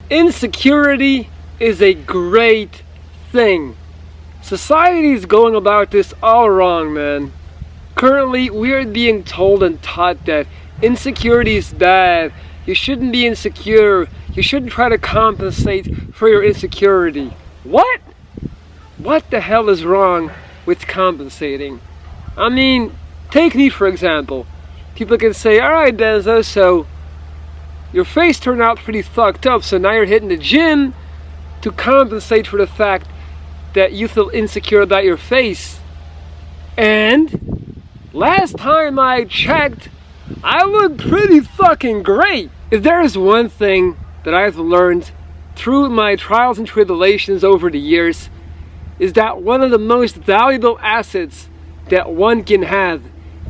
Insecurity is a great thing. Society is going about this all wrong, man. Currently, we are being told and taught that insecurity is bad. You shouldn't be insecure. You shouldn't try to compensate for your insecurity. What? What the hell is wrong with compensating? I mean, take me for example. People can say, alright Denzo, so your face turned out pretty fucked up, so now you're hitting the gym to compensate for the fact that you feel insecure about your face. And last time I checked, I look pretty fucking great. If there is one thing that I've learned through my trials and tribulations over the years, is that one of the most valuable assets that one can have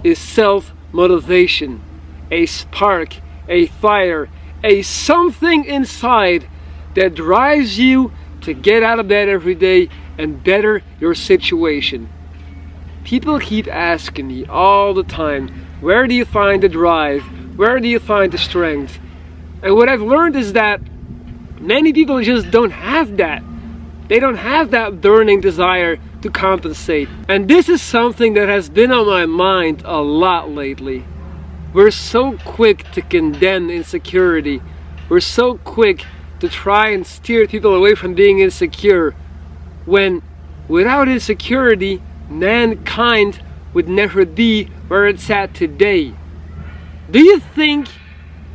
is self-motivation. A spark, a fire, a something inside that drives you to get out of bed every day and better your situation. People keep asking me all the time, where do you find the drive? Where do you find the strength? And what I've learned is that many people just don't have that. They don't have that burning desire to compensate. And this is something that has been on my mind a lot lately. We're so quick to condemn insecurity. We're so quick to try and steer people away from being insecure, when without insecurity, mankind would never be where it's at today. Do you think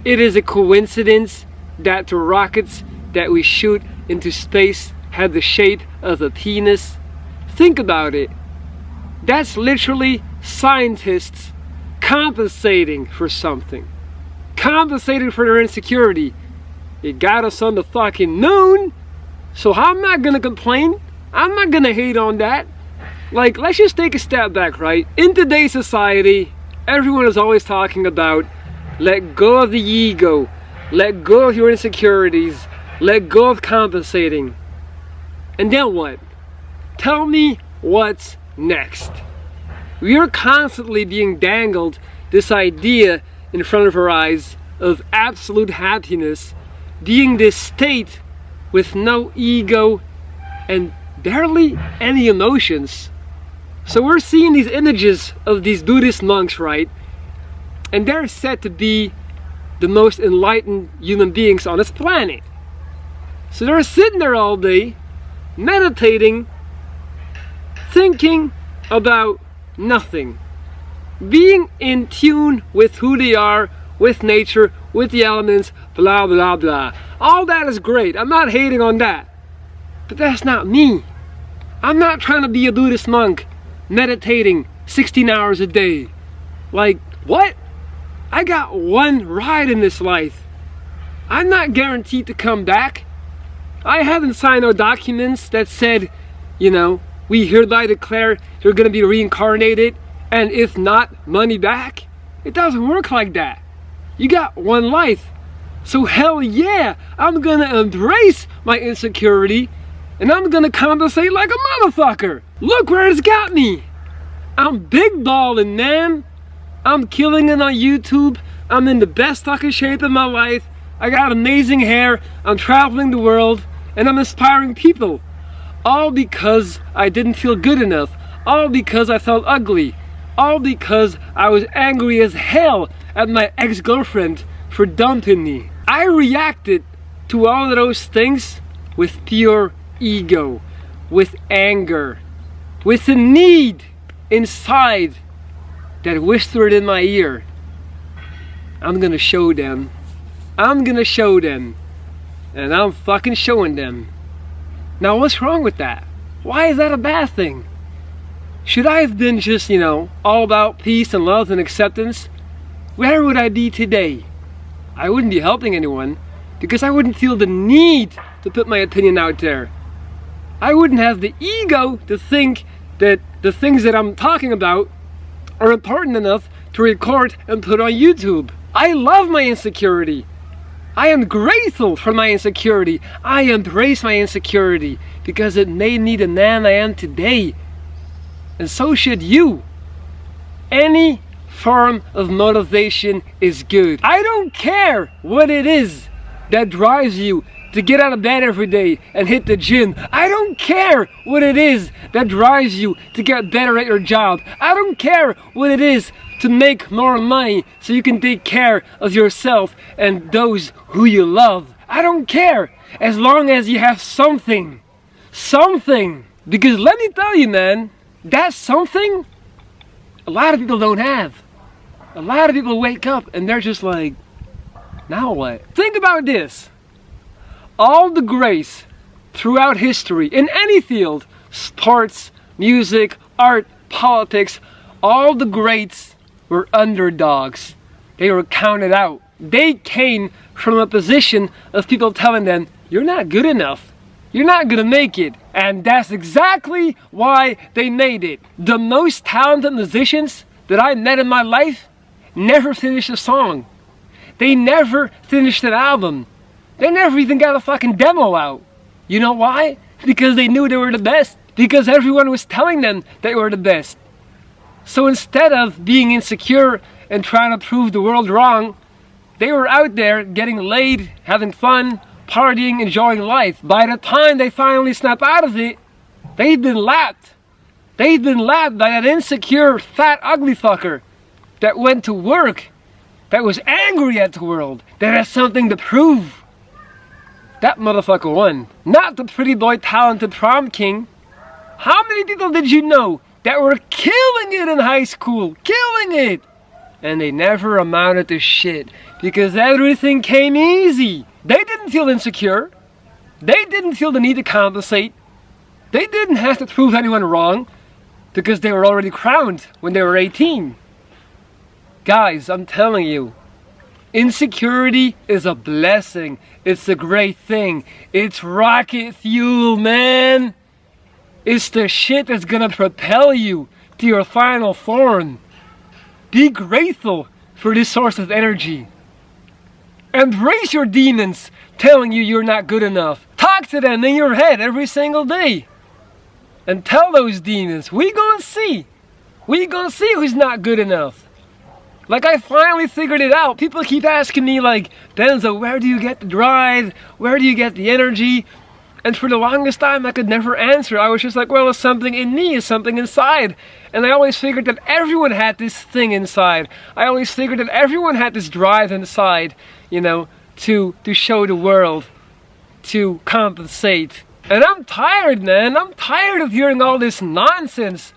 it is a coincidence that the rockets that we shoot into space have the shape of a penis? Think about it. That's literally scientists compensating for something. Compensating for their insecurity. It got us on the fucking moon, so I'm not gonna complain. I'm not gonna hate on that. Like, let's just take a step back, right? In today's society, everyone is always talking about let go of the ego, let go of your insecurities, let go of compensating. And then what? Tell me what's next. We are constantly being dangled this idea in front of our eyes of absolute happiness, being this state with no ego and barely any emotions. So we're seeing these images of these Buddhist monks, right? And they're said to be the most enlightened human beings on this planet. So they're sitting there all day, meditating, thinking about nothing, being in tune with who they are, with nature, with the elements, blah blah blah. All that is great. I'm not hating on that. But that's not me. I'm not trying to be a Buddhist monk meditating 16 hours a day. Like, what? I got one ride in this life. I'm not guaranteed to come back. I haven't signed no documents that said, you know, we hereby declare you're going to be reincarnated, and if not, money back. It doesn't work like that. You got one life. So hell yeah, I'm going to embrace my insecurity, and I'm going to compensate like a motherfucker. Look where it's got me. I'm big balling, man. I'm killing it on YouTube. I'm in the best fucking shape of my life. I got amazing hair. I'm traveling the world, and I'm inspiring people. All because I didn't feel good enough. All because I felt ugly. All because I was angry as hell at my ex-girlfriend for dumping me. I reacted to all of those things with pure ego, with anger, with a need inside that whispered in my ear, I'm gonna show them. I'm gonna show them. And I'm fucking showing them. Now what's wrong with that? Why is that a bad thing? Should I have been just, you know, all about peace and love and acceptance? Where would I be today? I wouldn't be helping anyone because I wouldn't feel the need to put my opinion out there. I wouldn't have the ego to think that the things that I'm talking about are important enough to record and put on YouTube. I love my insecurity. I am grateful for my insecurity. I embrace my insecurity because it made me the man I am today. And so should you. Any form of motivation is good. I don't care what it is that drives you to get out of bed every day and hit the gym. I don't care what it is that drives you to get better at your job. I don't care what it is to make more money so you can take care of yourself and those who you love. I don't care, as long as you have something. Something. Because let me tell you, man, that's something a lot of people don't have. A lot of people wake up and they're just like, now what? Think about this. All the greats throughout history, in any field, sports, music, art, politics, all the greats were underdogs. They were counted out. They came from a position of people telling them, you're not good enough. You're not gonna make it. And that's exactly why they made it. The most talented musicians that I met in my life never finished a song. They never finished an album. They never even got a fucking demo out. You know why? Because they knew they were the best. Because everyone was telling them they were the best. So instead of being insecure and trying to prove the world wrong, they were out there getting laid, having fun, partying, enjoying life. By the time they finally snap out of it, they've been lapped. They've been lapped by that insecure, fat, ugly fucker that went to work, that was angry at the world, that has something to prove. That motherfucker won. Not the pretty boy talented prom king. How many people did you know that were killing it in high school? Killing it! And they never amounted to shit because everything came easy. They didn't feel insecure. They didn't feel the need to compensate. They didn't have to prove anyone wrong because they were already crowned when they were 18. Guys, I'm telling you, insecurity is a blessing. It's a great thing. It's rocket fuel, man. It's the shit that's gonna propel you to your final form. Be grateful for this source of energy. Embrace your demons telling you you're not good enough. Talk to them in your head every single day. And tell those demons, we gonna see who's not good enough. Like, I finally figured it out. People keep asking me like, Denzo, where do you get the drive? Where do you get the energy? And for the longest time, I could never answer. I was just like, well, it's something in me, it's something inside. And I always figured that everyone had this thing inside. I always figured that everyone had this drive inside, you know, to show the world, to compensate. And I'm tired, man. I'm tired of hearing all this nonsense.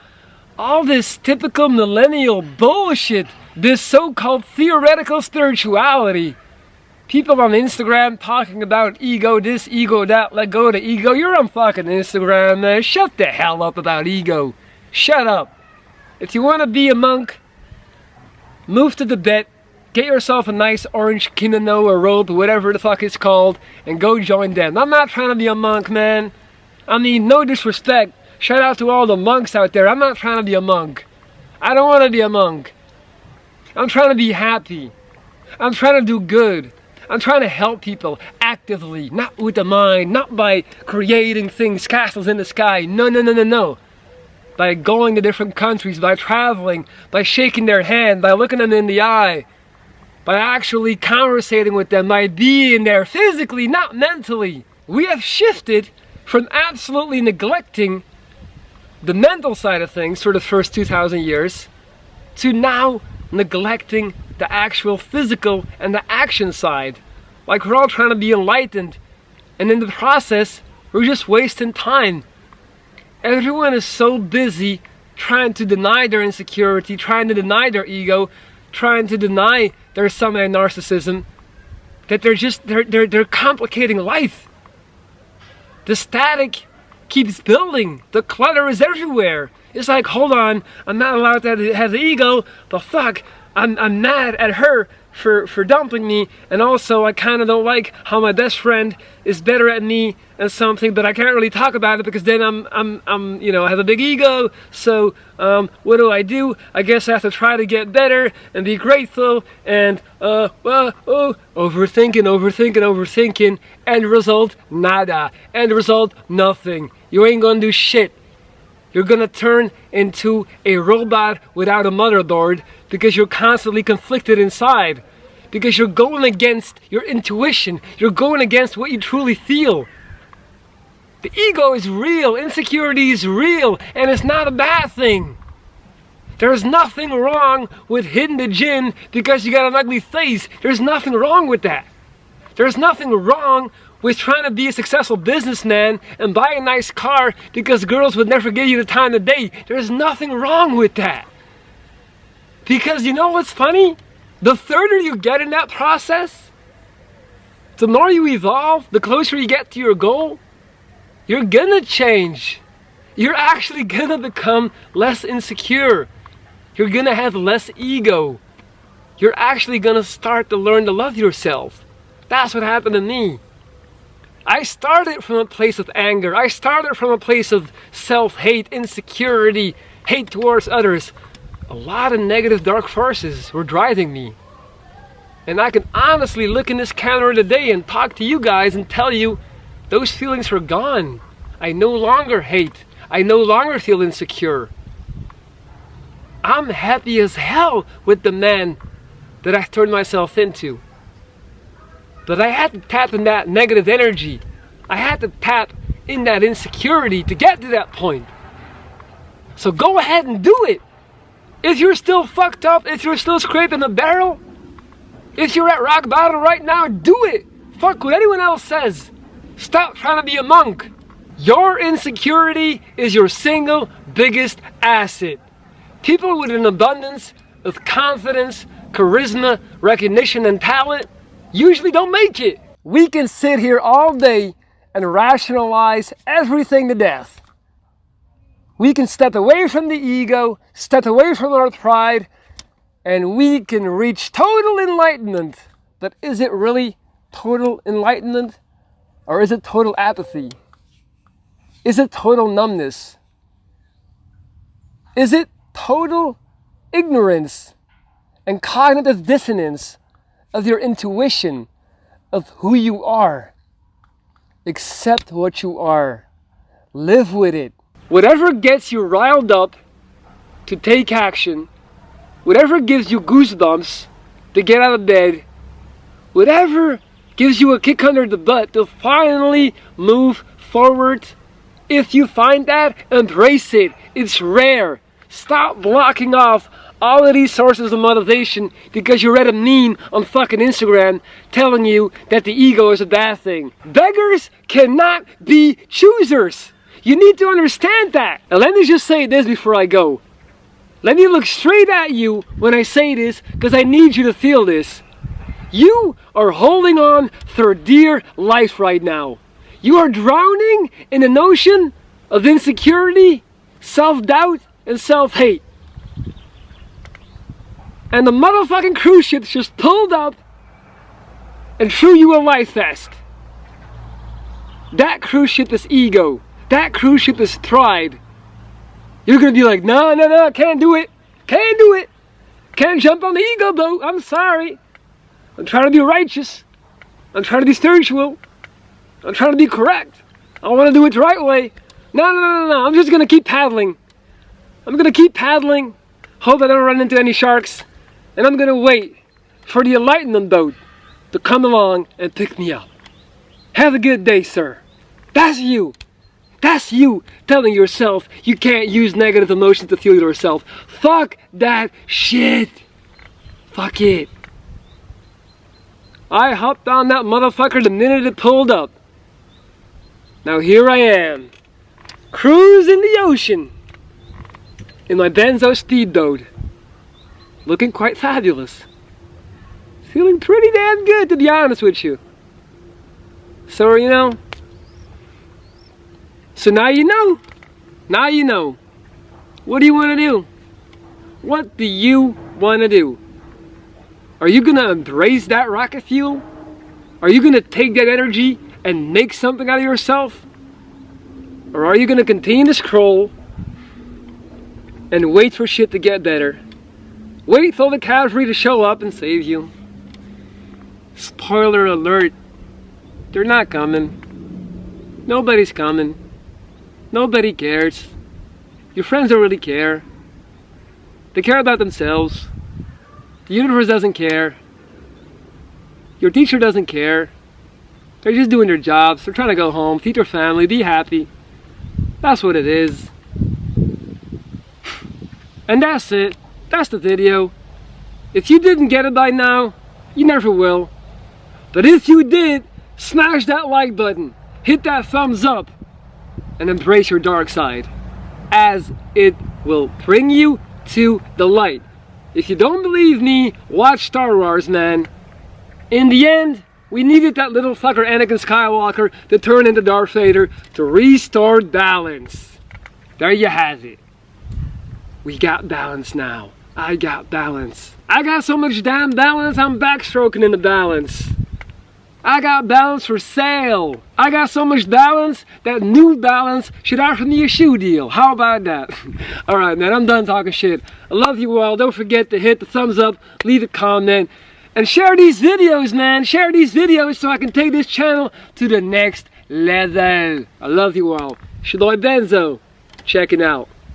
All this typical millennial bullshit. This so-called theoretical spirituality. People on Instagram talking about ego this, ego that, let go of the ego. You're on fucking Instagram, man. Shut the hell up about ego. Shut up. If you want to be a monk, move to Tibet, get yourself a nice orange kimono or robe, whatever the fuck it's called, and go join them. I'm not trying to be a monk, man. I mean, no disrespect. Shout out to all the monks out there. I'm not trying to be a monk. I don't want to be a monk. I'm trying to be happy. I'm trying to do good. I'm trying to help people actively, not with the mind, not by creating things, castles in the sky. No, no, no, no, no. By going to different countries, by traveling, by shaking their hand, by looking them in the eye, by actually conversating with them, by being there physically, not mentally. We have shifted from absolutely neglecting the mental side of things for the first 2,000 years to now neglecting the actual physical and the action side. Like, we're all trying to be enlightened, and in the process we're just wasting time. Everyone is so busy trying to deny their insecurity, trying to deny their ego, trying to deny their semi-narcissism, that they're complicating life. The static keeps building. The clutter is everywhere. It's like, hold on, I'm not allowed to have the ego, but fuck, I'm mad at her for dumping me, and also I kind of don't like how my best friend is better at me and something, but I can't really talk about it because then I'm you know, I have a big ego. So what do? I guess I have to try to get better and be grateful and overthinking, end result nada, end result nothing. You ain't gonna do shit. You're gonna turn into a robot without a motherboard because you're constantly conflicted inside. because you're going against your intuition. You're going against what you truly feel. The ego is real, insecurity is real, and it's not a bad thing. There's nothing wrong with hitting the gym because you got an ugly face. There's nothing wrong with that. There's nothing wrong with trying to be a successful businessman and buy a nice car because girls would never give you the time of day. There's nothing wrong with that. Because you know what's funny? The further you get in that process, the more you evolve, the closer you get to your goal, you're gonna change. You're actually gonna become less insecure. You're gonna have less ego. You're actually gonna start to learn to love yourself. That's what happened to me. I started from a place of anger. I started from a place of self-hate, insecurity, hate towards others. A lot of negative dark forces were driving me. And I can honestly look in this camera today and talk to you guys and tell you those feelings were gone. I no longer hate. I no longer feel insecure. I'm happy as hell with the man that I turned myself into. But I had to tap in that negative energy. I had to tap in that insecurity to get to that point. So go ahead and do it. If you're still fucked up, if you're still scraping the barrel, if you're at rock bottom right now, do it. Fuck what anyone else says. Stop trying to be a monk. Your insecurity is your single biggest asset. People with an abundance of confidence, charisma, recognition, and talent usually don't make it. We can sit here all day and rationalize everything to death. We can step away from the ego, step away from our pride, and we can reach total enlightenment. But is it really total enlightenment? Or is it total apathy? Is it total numbness? Is it total ignorance and cognitive dissonance of your intuition of who you are? Accept what you are. Live with it. Whatever gets you riled up to take action, whatever gives you goosebumps to get out of bed, whatever gives you a kick under the butt to finally move forward, if you find that, embrace it. It's rare. Stop blocking off all of these sources of motivation because you read a meme on fucking Instagram telling you that the ego is a bad thing. Beggars cannot be choosers. You need to understand that. And let me just say this before I go. Let me look straight at you when I say this because I need you to feel this. You are holding on for dear life right now. You are drowning in an ocean of insecurity, self-doubt, and self-hate. And the motherfucking cruise ship just pulled up and threw you a life vest. That cruise ship is ego. That cruise ship is pride. You're gonna be like, no, can't do it. Can't do it. Can't jump on the ego boat. I'm sorry. I'm trying to be righteous. I'm trying to be spiritual. I'm trying to be correct. I want to do it the right way. No. I'm just gonna keep paddling. I'm gonna keep paddling. Hope I don't run into any sharks. And I'm gonna wait for the enlightenment boat to come along and pick me up. Have a good day, sir. That's you. That's you telling yourself you can't use negative emotions to fuel yourself. Fuck that shit. Fuck it. I hopped on that motherfucker the minute it pulled up. Now here I am, cruising the ocean in my Benzo speedboat, looking quite fabulous. Feeling pretty damn good, to be honest with you. So, you know. So now you know. Now you know. What do you want to do? What do you want to do? Are you going to embrace that rocket fuel? Are you going to take that energy and make something out of yourself? Or are you going to continue to scroll and wait for shit to get better? Wait for the cavalry to show up and save you. Spoiler alert. They're not coming. Nobody's coming. Nobody cares. Your friends don't really care. They care about themselves. The universe doesn't care. Your teacher doesn't care. They're just doing their jobs. They're trying to go home, feed their family, be happy. That's what it is. And that's it. That's the video. If you didn't get it by now, you never will. But if you did, smash that like button, hit that thumbs up, and embrace your dark side, as it will bring you to the light. If you don't believe me, watch Star Wars, man. In the end, we needed that little fucker Anakin Skywalker to turn into Darth Vader to restore balance. There you have it. We got balance now. I got balance. I got so much damn balance, I'm backstroking in the balance. I got balance for sale. I got so much balance that New Balance should offer me a shoe deal. How about that? Alright, man, I'm done talking shit. I love you all. Don't forget to hit the thumbs up, leave a comment, and share these videos, man. Share these videos so I can take this channel to the next level. I love you all. Shaloy Benzo, checking out.